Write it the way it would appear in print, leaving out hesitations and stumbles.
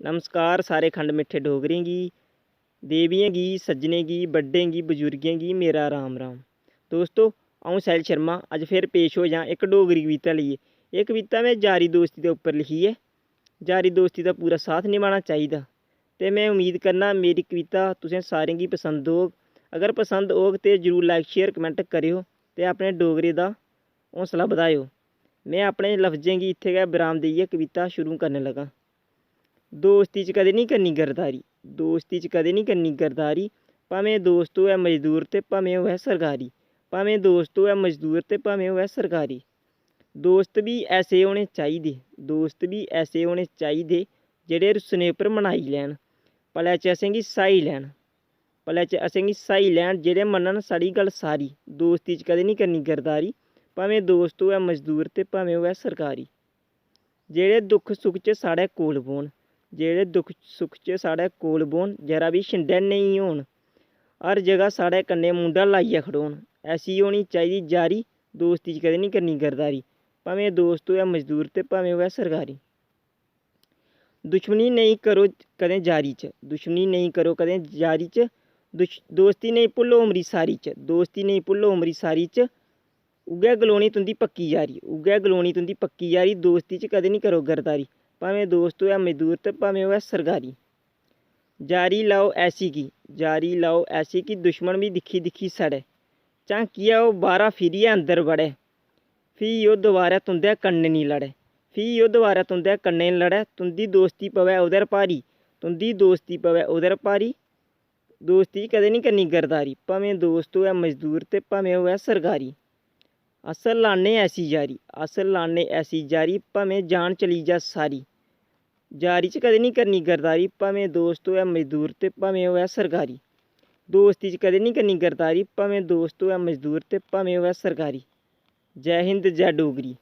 नमस्कार सारे खंड मिट्ठे डोगरें गी, देवियें गी, सज्जनें गी, बड्डें गी, बजुर्गें गी मेरा राम राम। दोस्तों, अ'ऊं सैल शर्मा अज्ज फिर पेश हो जां इक डोगरी कविता लेइयै। एह् कविता में यारी दोस्ती दे उप्पर लिखी ऐ। यारी दोस्ती दा पूरा साथ निभाना चाहिदा ते में उम्मीद करना मेरी कविता तुसें सारें गी पसंद होग। अगर पसंद होग ते जरूर लाइक शेयर कमेंट करेओ ते अपने डोगरे दा हौसला बधाएओ। में अपने लफ्जें गी इत्थै गै विराम देइयै कविता शुरू करने लगा। दोस्ती च कदें नहीं करनी गरदारी, दोस्ती च कदें नहीं करनी गरदारी, भावें दोस्त होऐ मजदूर ते भावें होऐ सरकारी, भावें दोस्त होऐ मजदूर ते भावें होऐ सरकारी। दोस्त भी ऐसे होने चाहिदे, दोस्त भी ऐसे होने चाहिदे जेह्ड़े रुस्सने उप्पर मनाई लैन, भलै च असेंगी स्हाई लैन, भलै च असेंगी स्हाई लैन, जेह्ड़े मन्नन साढ़ी गल्ल सारी। दोस्ती च कदें नहीं करनी गरदारी, भावें दोस्त होऐ मजदूर ते भावें होऐ सरकारी। जेह्ड़े दुख सुख च साढ़े कोल बौह्न, जेह्ड़े दुख सुख च साढ़े कोल बौह्न, जरा बी छिंडै नेईं होन, हर जगह साढ़े कन्नै मुंढा लाइयै खड़ोन। ऐसी होनी चाहिदी यारी, दोस्ती च कदें नहीं करनी गरदारी, भावें दोस्त होऐ मजदूर ते भावें होऐ सरकारी। दुश्मनी नेईं करो कदें यारी च, दुश्मनी नेईं करो कदें यारी च, दोस्ती नेईं भुल्लो उमरी सारी च, दोस्ती नेईं भुल्लो उमरी सारी च, उ'ऐ गलोनी तुं'दी पक्की यारी, उ'ऐ गलोनी तुं'दी पक्की यारी। दोस्ती च कदें नहीं करो गरदारी, भावें दोस्त होऐ मजदूर ते भावें होऐ सरकारी। यारी लाओ ऐसी की, यारी लाओ ऐसी कि दुश्मन बी दिक्खी दिक्खी सड़े, झांकियै ओह् बाह्रा फिरियै अंदर बड़े, फ्ही ओह् दोबारै तुं'दे कन्नै निं लड़े, फ्ही ओह् दोबारै तुं'दे कन्नै निं लड़े। तुं'दी दोस्ती पवै ओह्दे पर भारी, तुं'दी दोस्ती पवै ओह्दे पर भारी। दोस्ती च कदें नहीं करनी गरदारी, भावें दोस्त होऐ मजदूर ते भावें होऐ सरकारी। अस लान्ने ऐसी यारी, अस लान्ने ऐसी यारी, भावें जान चली जा सारी। यारी च कदें नहीं करनी गरदारी, भावें दोस्त होऐ मजदूर ते भावें होऐ सरकारी। दोस्ती च कदें नहीं करनी गरदारी, भावें दोस्त होऐ मजदूर ते भावें होऐ सरकारी। जै हिंद जै डोगरी।